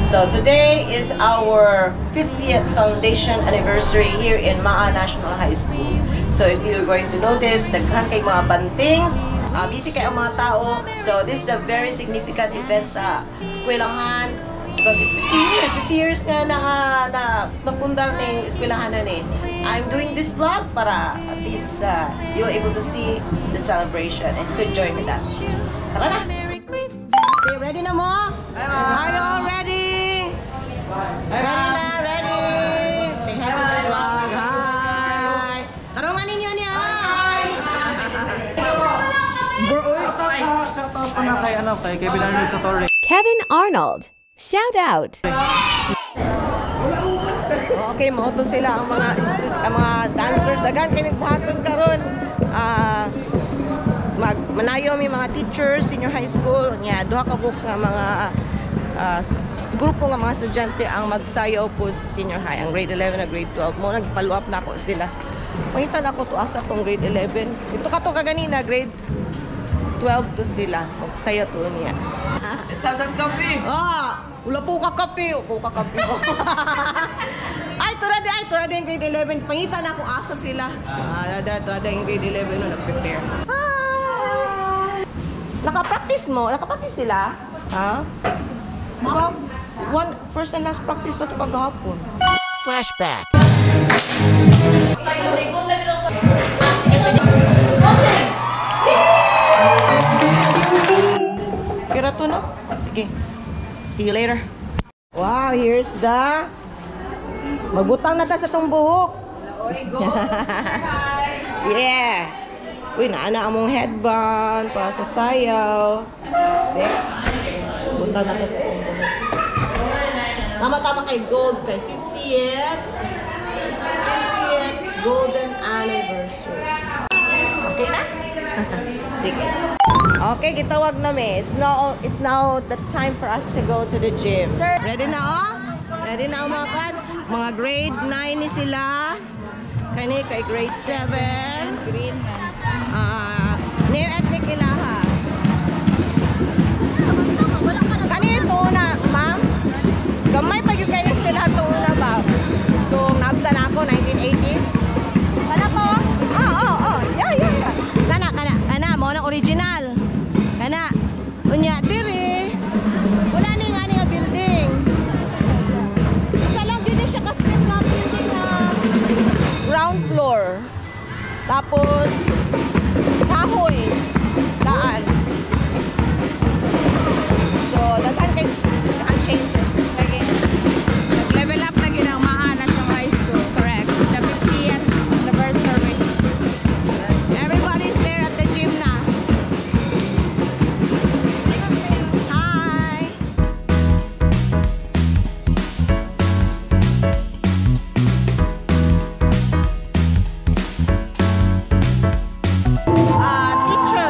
So today is our 50th foundation anniversary here in Maa National High School. So if you're going to notice, daghan kay mga bantings, busy kay ang mga tao. So this is a very significant event sa eskwelahan because it's 50 years nga napundang ng eskwelahan na ni. I'm doing this vlog para at least you're able to see the celebration and could join with us. Tara na! Okay, ready na mo? Are you all ready? Ready na, ready! Say hi to the vlog. Hi! Tarungan ninyo niya! Shout out pa na kay Kevin Arnold sa Torre. Kevin Arnold, shout out. Okay, mo to sila ang mga dancers. Dagan kay nagbuhaton karon. Manayo mi mga teachers, senior high school nya duha ka buok nga mga grupo nga mga estudyante ang magsayaw po sa senior high, ang grade 11 at grade 12 mo nag-follow up na ako sila. Pangitan ako to asa tong grade 11. Ito ka to kaganina grade 12 to sila. Magsayaw to niya. Let's have some coffee. Wala po ka kape. Po ka kape ko. Ay, turada yung grade 11. Pangitan ako asa sila. Turada yung grade 11 no nag-prepare. Naka-practice mo? Naka-practice sila? Ha? First and last practice na ito kagahapon. Flashback. Kira to na? Sige. See you later. Wow, here's the... Magbutang na ta sa itong buhok. Yeah. Uy, naana among headband para sa sayaw. Butang na ta sa itong buhok. Tama-tama kay gold, kay 50th golden anniversary. Okay na? Sige. Okay, gitawag na me. It's now the time for us to go to the gym. Ready na oh? Ready na mga kan? Mga grade 9 ni sila. Kani kay grade 7. Green new ethnic ilaha. Kani ito na, ma'am? Gamay pa yung kayo eskwelahan ito una ba? Itong naabda na ako, 1980s. Kana po? Yeah. Kana, mo na original. Kana, unya, diri. Wala ni nga nga building. Isa lang din siya ka-strip na building na ground floor. Tapos, kahoy. Daan. So, daghan kay changes. Level up na ginang Maa National High School, correct? The 50th anniversary. Everybody's there at the gym na. Hi! Teacher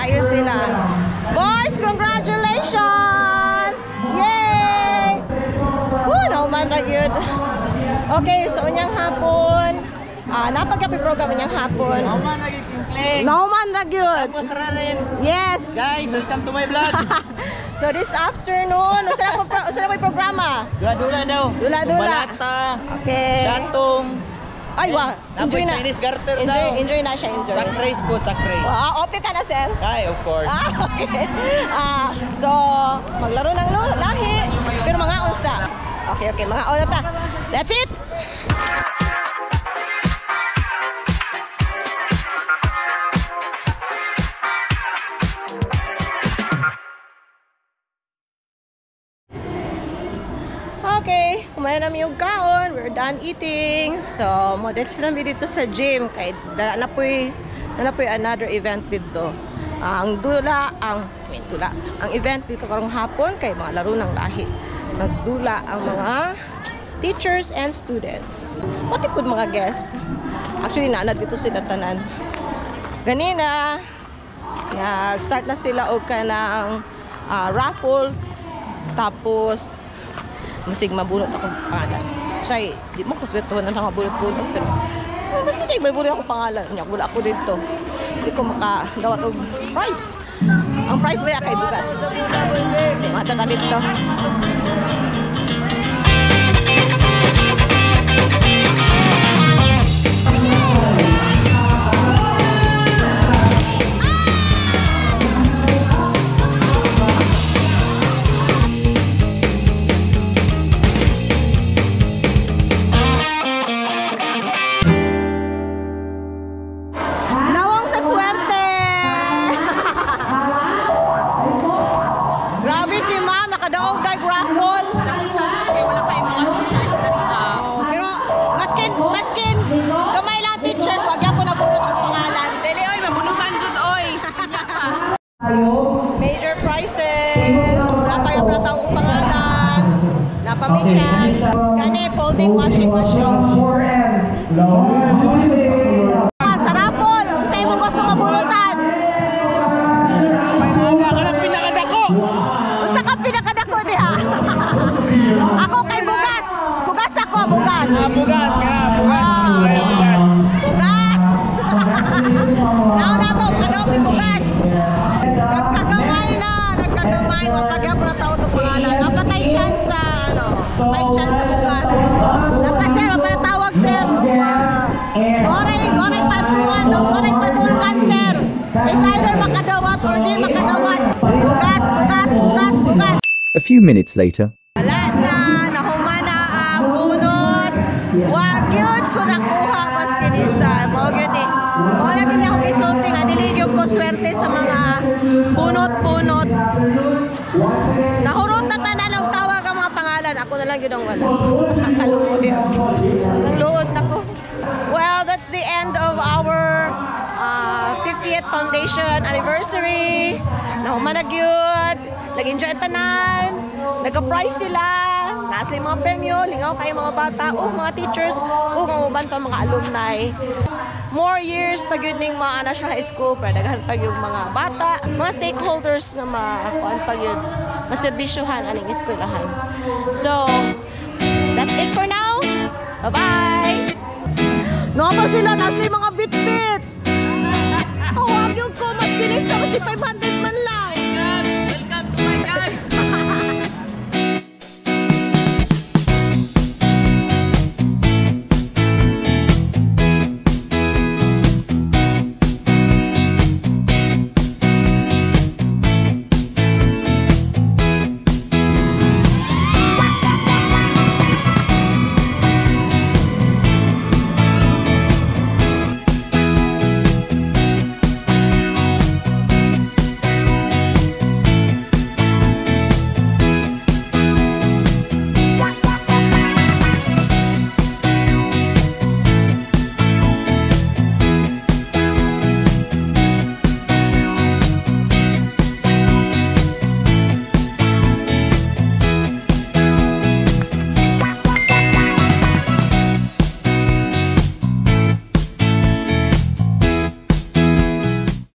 kayo sila. Boys, congratulations! Yay! Woo, nauman ra gyud. Okay, so unyang hapon. Napagapi program unyang hapon. Nauman lagi kinkling. Nauman ra gyud. Tapos ra rin. Yes. Guys, welcome to my vlog. So this afternoon, usa na may programa? Dula-dula daw. Dula-dula. Balata. Okay. Jatong. Ay, wow. Enjoy na. Chinese garter daw. Enjoy na siya, enjoy. Sack race po, sack race. Okay ka na, sir? Ay, of course. Okay. So, maglaro ng lahi. Pero mga unsa. Okay, mga una ta. That's it! Okay, kumain namin yung kaon. We're done eating. So, modets lang dito sa gym. Kaya na po'y another event dito. Ang event dito karong hapon kay mga laro ng lahi. Nagdula ang mga teachers and students. Pati po mga guests. Actually, naanad dito sila tanan. Ganina, start na sila og kanang raffle. Tapos, masig mabunot akong pangalan. Say, di mo kuswertuhan na mabunot-bunot. Pero, masig may bunot akong pangalan. Wala ako dito. Hindi ko makadawat og prize. Ang prize ba kay bukas? Mata na dito. Major prizes. Wala pa yung natawang pangalan. Napamay chance. Kani folding washing machine. Sa rapol, isa mo gusto mabulutan. Usa ka pinakadako diha. Ako kay bugas. Bugas ako, bugas. Bugas ka, bugas. Bugas. Nauna to, kadawag ni bugas. Nagkagamay nga pagyap na tao to pangalan. Napatay chance sa may chance sa bugas. Napasir pa na tawag sir. Goray patulgan sir. It's either makadawat or di makadawat. Bugas. A few minutes later. Wala na, nahuman na ang bunot. Wag yun ko nakuha maski nisa. Mawag yun eh. Wala din ako isulting. Adiligyo ko swerte sa mga bunot-bunot. Nahurot na tanan ang tawag ang mga pangalan. Ako na lang yun ang wala. Nakaluod yun. Nagluod na ko. Well, that's the end of our 50th foundation anniversary. Nahuman na yun. Nag-enjoy ang tanan. Nagka-prize sila. Naas na yung mga premyo. Lingaw kayo mga bata o mga teachers o mga uban pa mga alumni. More years pag yun ng mga National High School para naghan pag yung mga bata, mga stakeholders na makuan pag yun, maserbisyuhan aling eskwelahan. So, that's it for now. Bye-bye! Naman sila, nasa yung mga bit-bit! Huwag yung ko, mas kinis sa 500